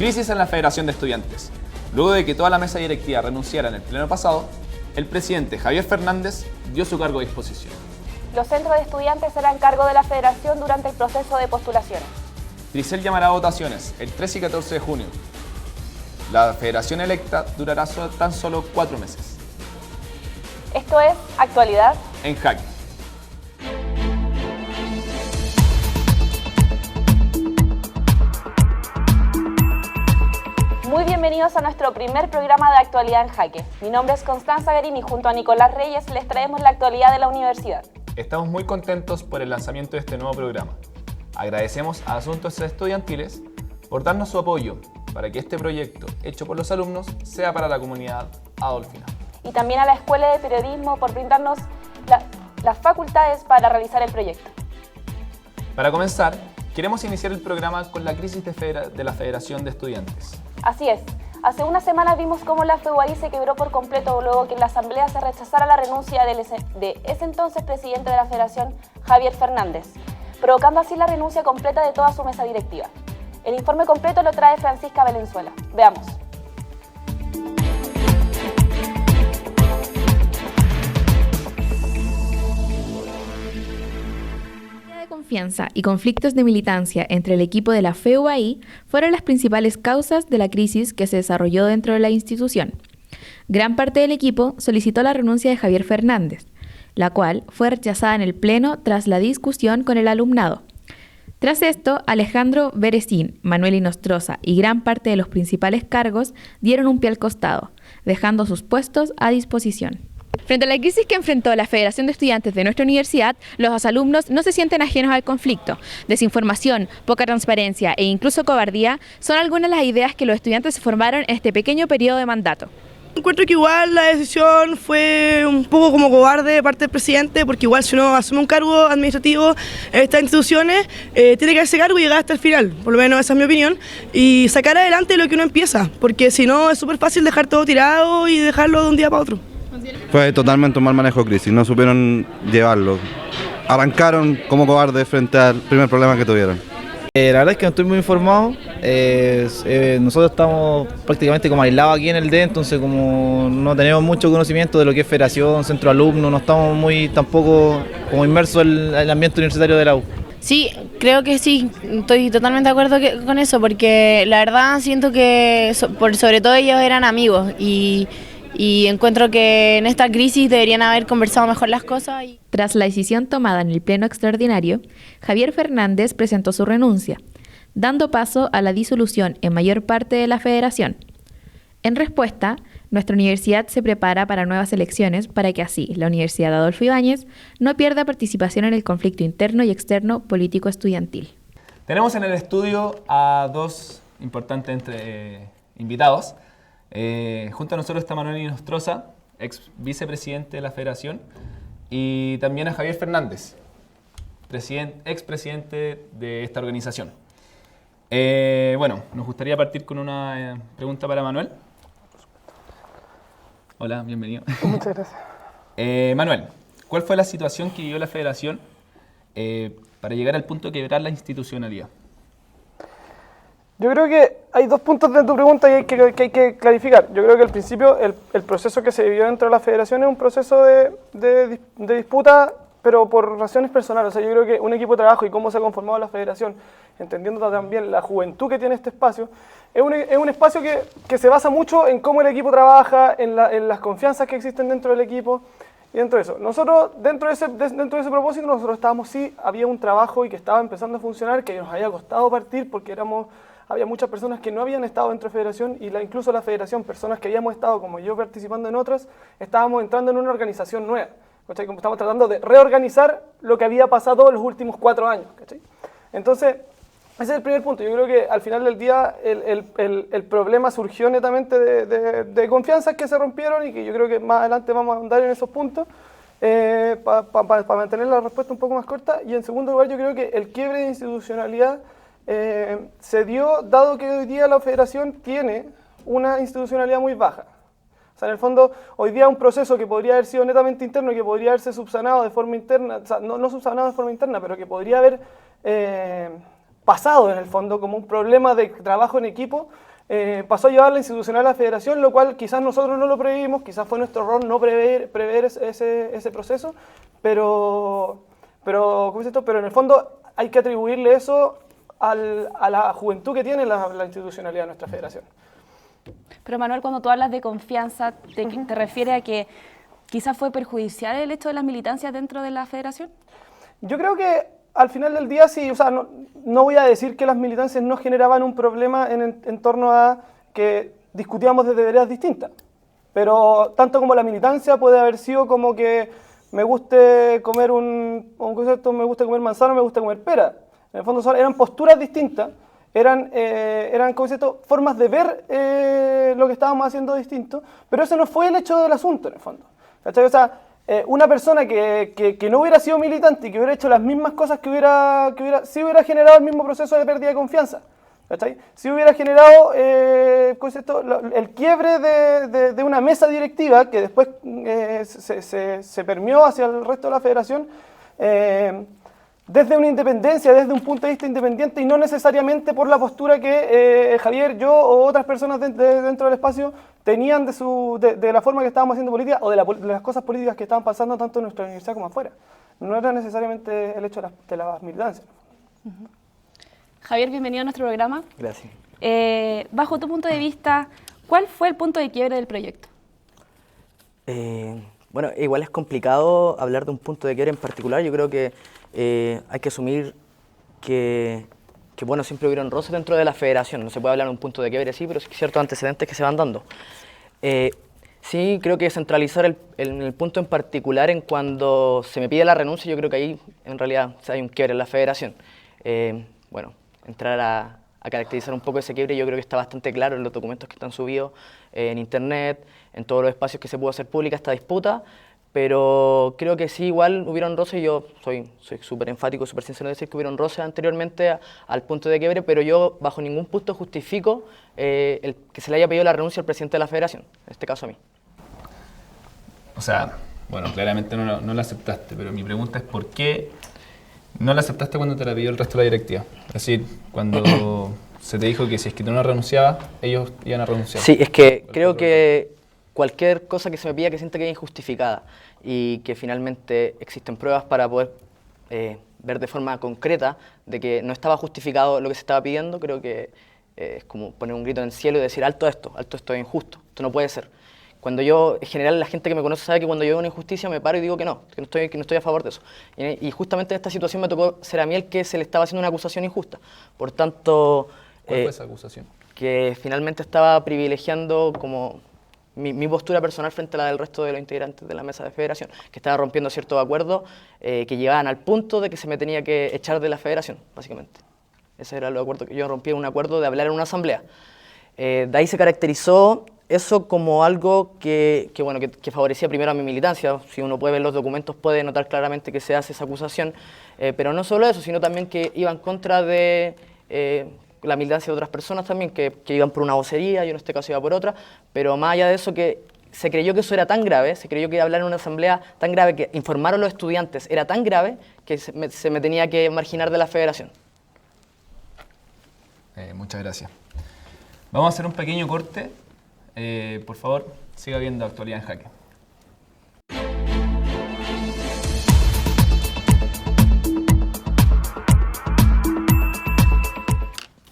Crisis en la Federación de Estudiantes. Luego de que toda la mesa directiva renunciara en el pleno pasado, el presidente Javier Fernández dio su cargo a disposición. Los centros de estudiantes serán cargo de la federación durante el proceso de postulaciones. Grisel llamará a votaciones el 13 y 14 de junio. La federación electa durará tan solo 4 meses. Esto es Actualidad En Jaque. Muy bienvenidos a nuestro primer programa de Actualidad en Jaque. Mi nombre es Constanza Garín y junto a Nicolás Reyes les traemos la actualidad de la universidad. Estamos muy contentos por el lanzamiento de este nuevo programa. Agradecemos a Asuntos Estudiantiles por darnos su apoyo para que este proyecto, hecho por los alumnos, sea para la comunidad adolfina. Y también a la Escuela de Periodismo por brindarnos las facultades para realizar el proyecto. Para comenzar, queremos iniciar el programa con la crisis de la Federación de Estudiantes. Así es. Hace unas semanas vimos cómo la FEUAI se quebró por completo luego que en la asamblea se rechazara la renuncia de ese entonces presidente de la Federación, Javier Fernández, provocando así la renuncia completa de toda su mesa directiva. El informe completo lo trae Francisca Valenzuela. Veamos. Confianza y conflictos de militancia entre el equipo de la FEUAI fueron las principales causas de la crisis que se desarrolló dentro de la institución. Gran parte del equipo solicitó la renuncia de Javier Fernández, la cual fue rechazada en el Pleno tras la discusión con el alumnado. Tras esto, Alejandro Beresín, Manuel Inostroza y gran parte de los principales cargos dieron un pie al costado, dejando sus puestos a disposición. Frente a la crisis que enfrentó la Federación de Estudiantes de nuestra universidad, los alumnos no se sienten ajenos al conflicto. Desinformación, poca transparencia e incluso cobardía son algunas de las ideas que los estudiantes se formaron en este pequeño periodo de mandato. Encuentro que igual la decisión fue un poco como cobarde de parte del presidente, porque igual si uno asume un cargo administrativo en estas instituciones, tiene que darse cargo y llegar hasta el final, por lo menos esa es mi opinión, y sacar adelante lo que uno empieza, porque si no es súper fácil dejar todo tirado y dejarlo de un día para otro. Fue totalmente un mal manejo de crisis, no supieron llevarlo. Arrancaron como cobardes frente al primer problema que tuvieron. La verdad es que no estoy muy informado. Nosotros estamos prácticamente como aislados aquí en el D, entonces como no tenemos mucho conocimiento de lo que es federación, centro alumno, no estamos muy tampoco como inmersos en el ambiente universitario de la U. Sí, creo que sí, estoy totalmente de acuerdo con eso, porque la verdad siento que sobre todo ellos eran amigos y encuentro que en esta crisis deberían haber conversado mejor las cosas. Tras la decisión tomada en el Pleno Extraordinario, Javier Fernández presentó su renuncia, dando paso a la disolución en mayor parte de la federación. En respuesta, nuestra universidad se prepara para nuevas elecciones para que así la Universidad Adolfo Ibáñez no pierda participación en el conflicto interno y externo político estudiantil. Tenemos en el estudio a dos importantes invitados. Junto a nosotros está Manuel Inostroza, ex vicepresidente de la Federación, y también a Javier Fernández, ex presidente de esta organización. Bueno, nos gustaría partir con una pregunta para Manuel. Hola, bienvenido. Muchas gracias. Manuel, ¿cuál fue la situación que vivió la Federación para llegar al punto de quebrar la institucionalidad? Yo creo que hay dos puntos de tu pregunta que hay que clarificar. Yo creo que al principio el proceso que se vivió dentro de la federación es un proceso de disputa, pero por razones personales. O sea, yo creo que un equipo de trabajo y cómo se ha conformado la federación, entendiendo también la juventud que tiene este espacio, es un espacio que se basa mucho en cómo el equipo trabaja, en las confianzas que existen dentro del equipo. Y dentro de eso, nosotros, dentro de ese propósito, nosotros había un trabajo y que estaba empezando a funcionar, que nos había costado partir porque había muchas personas que no habían estado dentro de federación y incluso la federación, personas que habíamos estado, como yo, participando en otras, estábamos entrando en una organización nueva. ¿Cachai? Como estamos tratando de reorganizar lo que había pasado los últimos 4 años. ¿Cachai? Entonces, ese es el primer punto. Yo creo que al final del día el problema surgió netamente de confianzas que se rompieron y que yo creo que más adelante vamos a ahondar en esos puntos para mantener la respuesta un poco más corta. Y en segundo lugar, yo creo que el quiebre de institucionalidad se dio dado que hoy día la federación tiene una institucionalidad muy baja. O sea, en el fondo, hoy día un proceso que podría haber sido netamente interno y que podría haberse subsanado de forma interna, o sea, no subsanado de forma interna, pero que podría haber pasado en el fondo como un problema de trabajo en equipo, pasó a llevar la institucional a la federación, lo cual quizás nosotros no lo previmos, quizás fue nuestro error no prever ese proceso, pero ¿cómo es esto? Pero en el fondo hay que atribuirle eso a la juventud que tiene la institucionalidad de nuestra federación. Pero Manuel, cuando tú hablas de confianza, ¿te refieres a que quizás fue perjudicial el hecho de las militancias dentro de la federación? Yo creo que al final del día sí, o sea, no voy a decir que las militancias no generaban un problema en torno a que discutíamos desde veredas distintas, pero tanto como la militancia puede haber sido como que me guste comer un concepto, me gusta comer manzana, me gusta comer pera. En el fondo eran posturas distintas, eran conceptos, formas de ver lo que estábamos haciendo distinto, pero ese no fue el hecho del asunto en el fondo. ¿Cachai? O sea, una persona que no hubiera sido militante y que hubiera hecho las mismas cosas sí hubiera generado el mismo proceso de pérdida de confianza, ¿cachai? Sí hubiera generado el quiebre de una mesa directiva que después se permeó hacia el resto de la federación desde una independencia, desde un punto de vista independiente y no necesariamente por la postura que Javier, yo o otras personas dentro del espacio tenían de la forma que estábamos haciendo política o de las cosas políticas que estaban pasando tanto en nuestra universidad como afuera. No era necesariamente el hecho de las militancias. Javier, bienvenido a nuestro programa. Gracias. Bajo tu punto de vista, ¿cuál fue el punto de quiebre del proyecto? Bueno, igual es complicado hablar de un punto de quiebre en particular. Yo creo que hay que asumir que bueno, siempre hubieron roces dentro de la federación. No se puede hablar de un punto de quiebre, sí, pero sí ciertos antecedentes que se van dando. Sí, creo que centralizar el punto en particular en cuando se me pide la renuncia, yo creo que ahí en realidad hay un quiebre en la federación. Bueno, entrar a caracterizar un poco ese quiebre, yo creo que está bastante claro en los documentos que están subidos en internet, en todos los espacios que se pudo hacer pública esta disputa, pero creo que sí, igual hubieron roces, y yo soy súper enfático, súper sincero en decir que hubieron roces anteriormente al punto de quiebre, pero yo bajo ningún punto justifico el que se le haya pedido la renuncia al presidente de la federación, en este caso a mí. O sea, bueno, claramente no la aceptaste, pero mi pregunta es ¿por qué no la aceptaste cuando te la pidió el resto de la directiva? Es decir, cuando se te dijo que si es que tú no renunciabas, ellos iban a renunciar. Sí, es que creo que cualquier cosa que se me pida que sienta que es injustificada y que finalmente existen pruebas para poder ver de forma concreta de que no estaba justificado lo que se estaba pidiendo, creo que es como poner un grito en el cielo y decir alto esto es injusto, esto no puede ser. Cuando yo, en general, la gente que me conoce sabe que cuando yo veo una injusticia me paro y digo que no estoy a favor de eso. Y justamente en esta situación me tocó ser a mí el que se le estaba haciendo una acusación injusta. Por tanto... ¿Cuál fue esa acusación? Que finalmente estaba privilegiando como mi postura personal frente a la del resto de los integrantes de la mesa de federación, que estaba rompiendo ciertos acuerdos que llegaban al punto de que se me tenía que echar de la federación, básicamente. Ese era el acuerdo que yo rompí, un acuerdo de hablar en una asamblea. De ahí se caracterizó eso como algo que favorecía primero a mi militancia. Si uno puede ver los documentos puede notar claramente que se hace esa acusación, pero no solo eso, sino también que iba en contra de la militancia de otras personas también, que iban por una vocería, yo en este caso iba por otra, pero más allá de eso que se creyó que eso era tan grave, se creyó que hablar en una asamblea tan grave, que informar a los estudiantes era tan grave que se me tenía que marginar de la federación. Muchas gracias. Vamos a hacer un pequeño corte. Por favor, siga viendo Actualidad en Jaque.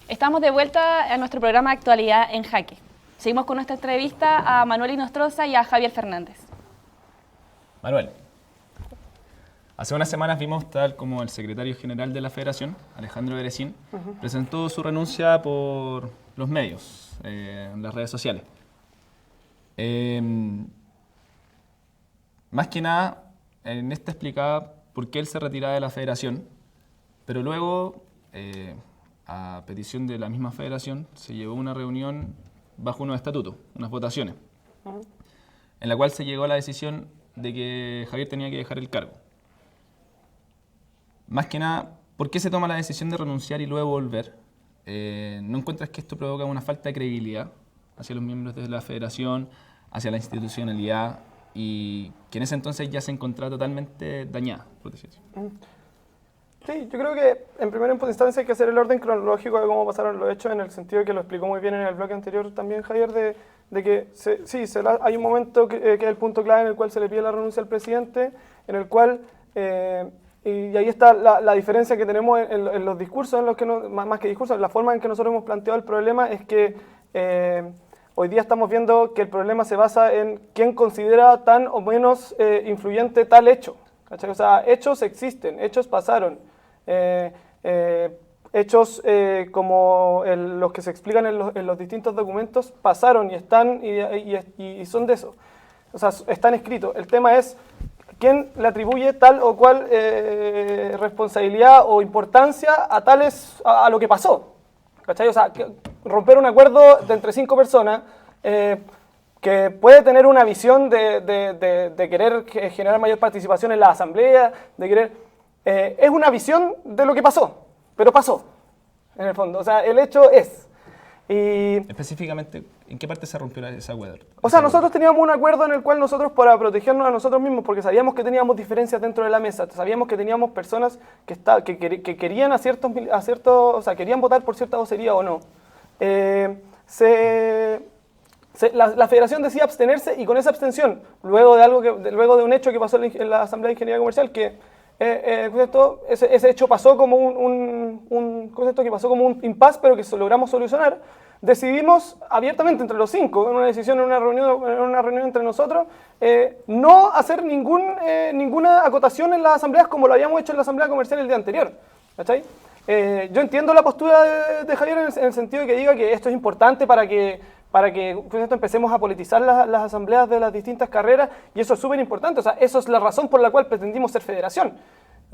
Estamos de vuelta a nuestro programa Actualidad en Jaque. Seguimos con nuestra entrevista a Manuel Inostroza y a Javier Fernández. Manuel, hace unas semanas vimos tal como el secretario general de la Federación, Alejandro Berecín, presentó su renuncia por los medios, en las redes sociales. Más que nada, en esta explicaba por qué él se retiraba de la Federación, pero luego, a petición de la misma Federación, se llevó una reunión bajo unos estatutos, unas votaciones, en la cual se llegó a la decisión de que Javier tenía que dejar el cargo. Más que nada, ¿por qué se toma la decisión de renunciar y luego volver? ¿No encuentras que esto provoca una falta de credibilidad hacia los miembros de la Federación, hacia la institucionalidad, y que en ese entonces ya se encontraba totalmente dañada, por decirlo así? Sí, yo creo que en primera instancia hay que hacer el orden cronológico de cómo pasaron los hechos, en el sentido que lo explicó muy bien en el bloque anterior también Javier, de que hay un momento que es el punto clave en el cual se le pide la renuncia al presidente, en el cual, y ahí está la diferencia que tenemos en los discursos, en los que más que discursos, en la forma en que nosotros hemos planteado el problema, es que hoy día estamos viendo que el problema se basa en quién considera tan o menos influyente tal hecho. ¿Cachai? O sea, hechos existen, hechos pasaron. Hechos como los que se explican en los distintos documentos pasaron y están y son de eso. O sea, están escritos. El tema es quién le atribuye tal o cual responsabilidad o importancia a lo que pasó. ¿Cachai? O sea, romper un acuerdo de entre 5 personas que puede tener una visión de querer generar mayor participación en la asamblea, de querer... es una visión de lo que pasó, pero pasó, en el fondo. O sea, el hecho es. Y, específicamente, ¿en qué parte se rompió ese acuerdo? O sea, nosotros teníamos un acuerdo en el cual nosotros, para protegernos a nosotros mismos, porque sabíamos que teníamos diferencias dentro de la mesa, sabíamos que teníamos personas que querían o sea, querían votar por cierta vocería o no. La federación decía abstenerse, y con esa abstención, luego de un hecho que pasó en la Asamblea de Ingeniería Comercial, que ese hecho pasó como un concepto que pasó como un impasse, pero que logramos solucionar. Decidimos abiertamente entre los 5, en una decisión, en una reunión entre nosotros, no hacer ninguna acotación en las asambleas como lo habíamos hecho en la Asamblea Comercial el día anterior. ¿Cachai? Yo entiendo la postura de Javier en el sentido de que diga que esto es importante para que empecemos a politizar las asambleas de las distintas carreras, y eso es súper importante. O sea, eso es la razón por la cual pretendimos ser federación.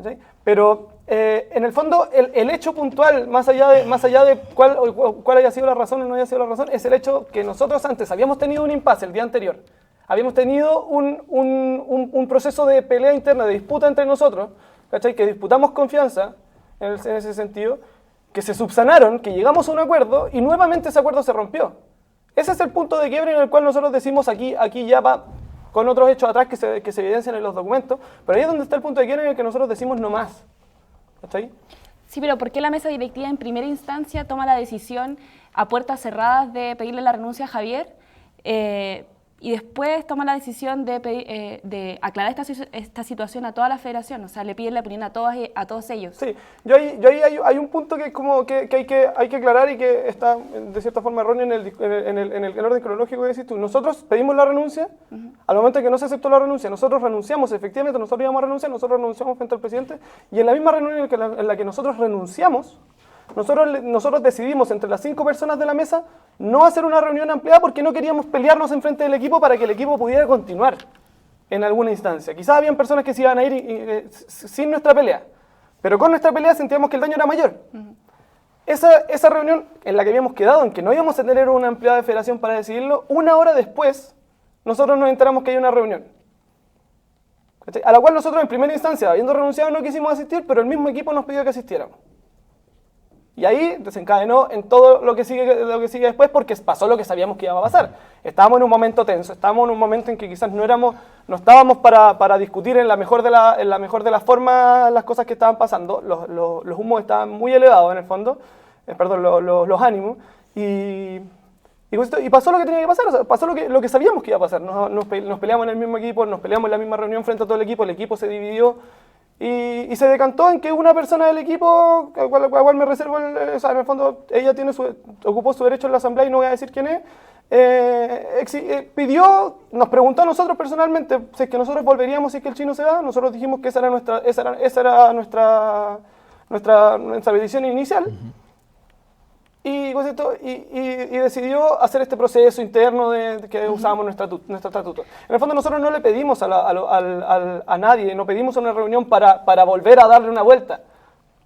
¿Sí? Pero en el fondo el hecho puntual, más allá de cuál haya sido la razón o no haya sido la razón, es el hecho que nosotros antes habíamos tenido un impasse el día anterior, habíamos tenido un proceso de pelea interna, de disputa entre nosotros, ¿cachai? Que disputamos confianza en ese sentido, que se subsanaron, que llegamos a un acuerdo y nuevamente ese acuerdo se rompió. Ese es el punto de quiebre en el cual nosotros decimos aquí ya va, con otros hechos atrás que se evidencian en los documentos, pero ahí es donde está el punto de quiebre en el que nosotros decimos no más. ¿Está ahí? Sí, pero ¿por qué la mesa directiva en primera instancia toma la decisión a puertas cerradas de pedirle la renuncia a Javier y después toma la decisión de aclarar esta situación a toda la federación? O sea, le piden la opinión a todos ellos. Sí, yo ahí hay un punto que es como que hay que aclarar y que está de cierta forma erróneo en el orden cronológico que decís tú. Nosotros pedimos la renuncia, al momento en que no se aceptó la renuncia, nosotros renunciamos, efectivamente nosotros íbamos a renunciar, nosotros renunciamos frente al presidente, y en la misma reunión en la que nosotros renunciamos, nosotros decidimos entre las 5 personas de la mesa no hacer una reunión ampliada porque no queríamos pelearnos enfrente del equipo para que el equipo pudiera continuar en alguna instancia. Quizás habían personas que se iban a ir sin nuestra pelea, pero con nuestra pelea sentíamos que el daño era mayor. Esa reunión en la que habíamos quedado, en que no íbamos a tener una ampliada de federación para decidirlo, una hora después nosotros nos enteramos que hay una reunión, ¿cachai? A la cual nosotros en primera instancia, habiendo renunciado, no quisimos asistir, pero el mismo equipo nos pidió que asistiéramos. Y ahí desencadenó en todo lo que sigue después, porque pasó lo que sabíamos que iba a pasar. Estábamos en un momento tenso, estábamos en un momento en que quizás no estábamos para discutir en la mejor de las formas las cosas que estaban pasando. Los humos estaban muy elevados en el fondo, los ánimos, y pasó lo que tenía que pasar, o sea, pasó lo que sabíamos que iba a pasar. Nos peleamos en el mismo equipo, nos peleamos en la misma reunión frente a todo el equipo se dividió. Y se decantó en que una persona del equipo, a cual me reservo, o sea, en el fondo ella ocupó su derecho en la asamblea y no voy a decir quién es, nos preguntó a nosotros personalmente si es que nosotros volveríamos si es que el chino se va. Nosotros dijimos que esa era nuestra petición inicial. Y decidió hacer este proceso interno que usábamos nuestro estatuto. En el fondo nosotros no le pedimos a nadie, no pedimos una reunión para volver a darle una vuelta.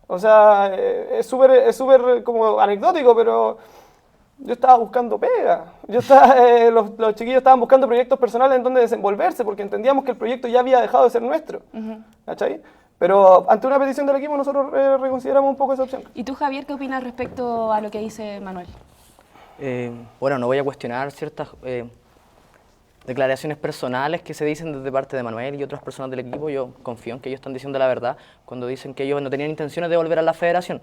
O sea, es súper como anecdótico, pero yo estaba buscando pega. Los chiquillos estaban buscando proyectos personales en donde desenvolverse, porque entendíamos que el proyecto ya había dejado de ser nuestro. ¿Cachai? Pero ante una petición del equipo nosotros reconsideramos un poco esa opción. ¿Y tú, Javier, qué opinas respecto a lo que dice Manuel? Bueno, no voy a cuestionar ciertas declaraciones personales que se dicen desde parte de Manuel y otras personas del equipo. Yo confío en que ellos están diciendo la verdad cuando dicen que ellos no tenían intenciones de volver a la federación.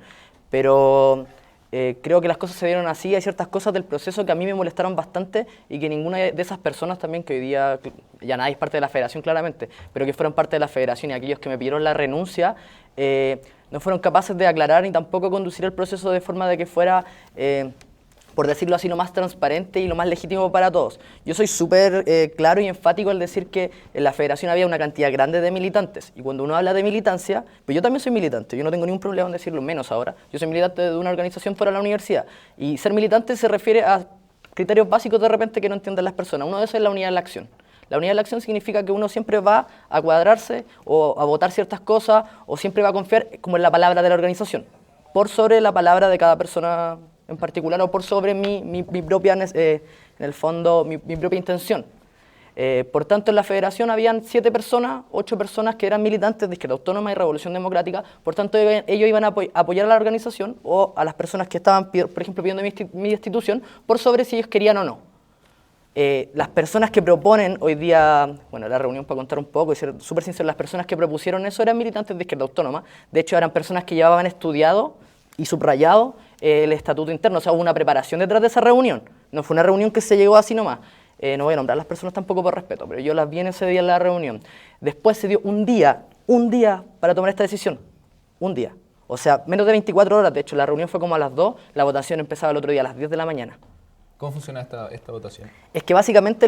Pero creo que las cosas se dieron así. Hay ciertas cosas del proceso que a mí me molestaron bastante y que ninguna de esas personas también, que hoy día ya nadie es parte de la federación claramente, pero que fueron parte de la federación y aquellos que me pidieron la renuncia, no fueron capaces de aclarar ni tampoco conducir el proceso de forma de que fuera, por decirlo así, lo más transparente y lo más legítimo para todos. Yo soy súper claro y enfático al decir que en la federación había una cantidad grande de militantes, y cuando uno habla de militancia, pues yo también soy militante, yo no tengo ningún problema en decirlo, menos ahora. Yo soy militante de una organización fuera de la universidad, y ser militante se refiere a criterios básicos de repente que no entienden las personas. Uno de esos es la unidad en la acción. La unidad de la acción significa que uno siempre va a cuadrarse o a votar ciertas cosas, o siempre va a confiar como en la palabra de la organización, por sobre la palabra de cada persona en particular, o por sobre mi propia, en el fondo, mi propia intención. Por tanto, en la federación habían 7 personas, 8 personas que eran militantes de Izquierda Autónoma y Revolución Democrática. Por tanto, ellos iban a apoyar a la organización o a las personas que estaban, por ejemplo, pidiendo mi destitución, por sobre si ellos querían o no. Las personas que proponen hoy día, bueno, la reunión para contar un poco y ser súper sincero, las personas que propusieron eso eran militantes de Izquierda Autónoma. De hecho, eran personas que llevaban estudiado y subrayado el estatuto interno. O sea, hubo una preparación detrás de esa reunión. No fue una reunión que se llegó así nomás. No voy a nombrar a las personas tampoco por respeto, pero yo las vi en ese día en la reunión. Después se dio un día para tomar esta decisión. Un día. O sea, menos de 24 horas. De hecho, la reunión fue como a las 2, la votación empezaba el otro día a las 10 de la mañana. ¿Cómo funciona esta votación? Es que básicamente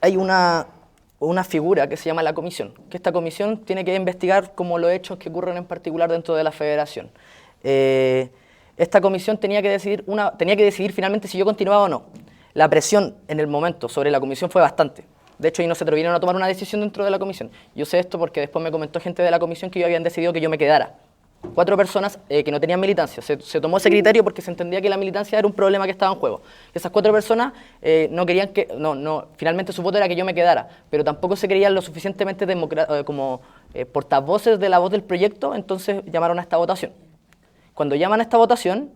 hay una figura que se llama la comisión, que esta comisión tiene que investigar como los hechos que ocurren en particular dentro de la federación. Esta comisión tenía que decidir finalmente si yo continuaba o no. La presión en el momento sobre la comisión fue bastante. De hecho, ahí no se atrevieron a tomar una decisión dentro de la comisión. Yo sé esto porque después me comentó gente de la comisión que ellos habían decidido que yo me quedara. 4 personas que no tenían militancia. Se tomó ese criterio porque se entendía que la militancia era un problema que estaba en juego. Esas 4 personas no querían que... finalmente su voto era que yo me quedara, pero tampoco se creían lo suficientemente como portavoces de la voz del proyecto, entonces llamaron a esta votación. Cuando llaman a esta votación,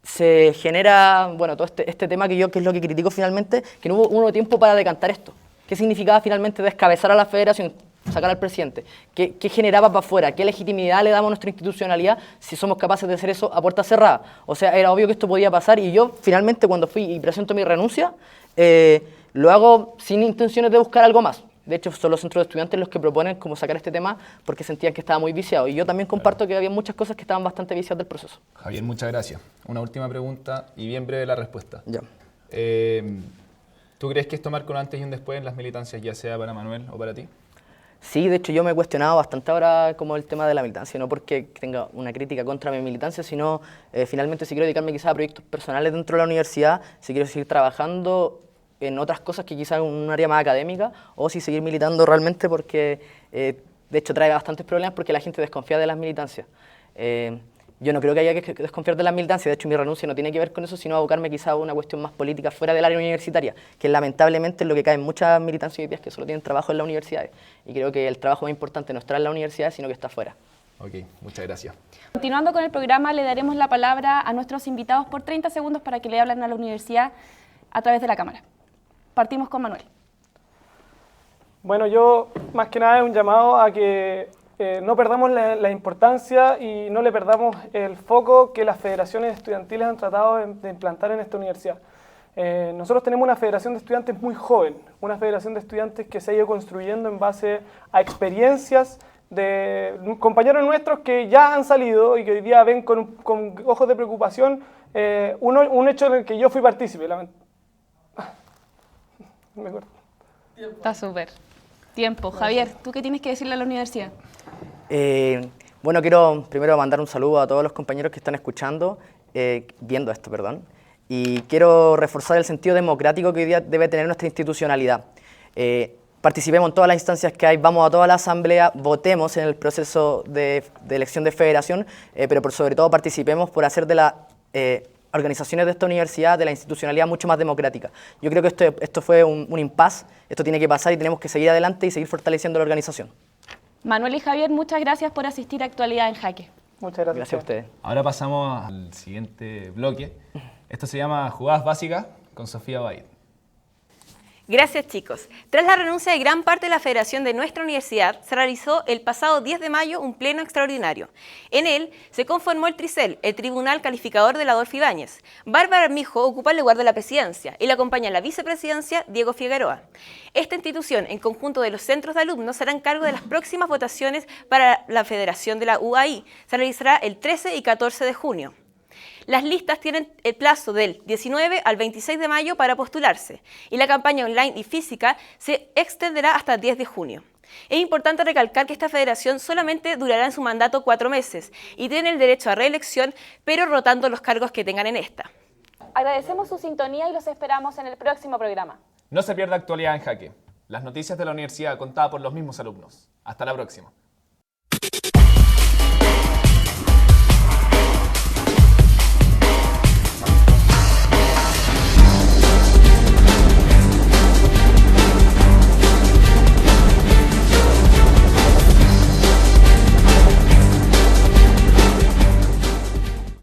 se genera, bueno, todo este tema que es lo que critico finalmente, que no hubo tiempo para decantar esto. ¿Qué significaba finalmente descabezar a la federación? Sacar al presidente, ¿qué generaba para afuera? ¿Qué legitimidad le damos a nuestra institucionalidad si somos capaces de hacer eso a puerta cerrada? O sea, era obvio que esto podía pasar, y yo finalmente cuando fui y presento mi renuncia, lo hago sin intenciones de buscar algo más. De hecho, son los centros de estudiantes los que proponen cómo sacar este tema porque sentían que estaba muy viciado, y yo también comparto que había muchas cosas que estaban bastante viciadas del proceso. Javier, muchas gracias. Una última pregunta y bien breve la respuesta. Ya. ¿Tú crees que esto marca un antes y un después en las militancias, ya sea para Manuel o para ti? Sí, de hecho yo me he cuestionado bastante ahora como el tema de la militancia, no porque tenga una crítica contra mi militancia, sino finalmente si quiero dedicarme quizás a proyectos personales dentro de la universidad, si quiero seguir trabajando en otras cosas que quizás en un área más académica, o si seguir militando realmente porque de hecho trae bastantes problemas porque la gente desconfía de las militancias. Yo no creo que haya que desconfiar de las militancias, de hecho mi renuncia no tiene que ver con eso, sino abocarme quizá a una cuestión más política fuera del área universitaria, que lamentablemente es lo que cae en muchas militancias hoy día, que solo tienen trabajo en las universidades. Y creo que el trabajo más importante no está en las universidades, sino que está afuera. Ok, muchas gracias. Continuando con el programa, le daremos la palabra a nuestros invitados por 30 segundos para que le hablen a la universidad a través de la cámara. Partimos con Manuel. Bueno, yo más que nada es un llamado a que no perdamos la importancia y no le perdamos el foco que las federaciones estudiantiles han tratado de implantar en esta universidad. Nosotros tenemos una federación de estudiantes muy joven, una federación de estudiantes que se ha ido construyendo en base a experiencias de compañeros nuestros que ya han salido y que hoy día ven con ojos de preocupación un hecho en el que yo fui partícipe. Me acuerdo. Está súper. Tiempo. Javier, ¿tú qué tienes que decirle a la universidad? Bueno, quiero primero mandar un saludo a todos los compañeros que están escuchando, viendo esto, perdón, y quiero reforzar el sentido democrático que hoy día debe tener nuestra institucionalidad. Participemos en todas las instancias que hay, vamos a toda la asamblea, votemos en el proceso de elección de federación, pero por sobre todo participemos por hacer de las organizaciones de esta universidad, de la institucionalidad mucho más democrática. Yo creo que esto fue un impasse, esto tiene que pasar y tenemos que seguir adelante y seguir fortaleciendo la organización. Manuel y Javier, muchas gracias por asistir a Actualidad en Jaque. Muchas gracias. Gracias a ustedes. Ahora pasamos al siguiente bloque. Esto se llama Jugadas Básicas con Sofía Baid. Gracias, chicos. Tras la renuncia de gran parte de la federación de nuestra universidad, se realizó el pasado 10 de mayo un pleno extraordinario. En él se conformó el TRICEL, el Tribunal Calificador de Adolfo Ibáñez. Bárbara Armijo ocupa el lugar de la presidencia y la acompaña la vicepresidencia Diego Figueroa. Esta institución, en conjunto de los centros de alumnos, será cargo de las próximas votaciones para la federación de la UAI. Se realizará el 13 y 14 de junio. Las listas tienen el plazo del 19 al 26 de mayo para postularse y la campaña online y física se extenderá hasta el 10 de junio. Es importante recalcar que esta federación solamente durará en su mandato 4 meses y tiene el derecho a reelección, pero rotando los cargos que tengan en esta. Agradecemos su sintonía y los esperamos en el próximo programa. No se pierda Actualidad en Jaque, las noticias de la universidad contadas por los mismos alumnos. Hasta la próxima.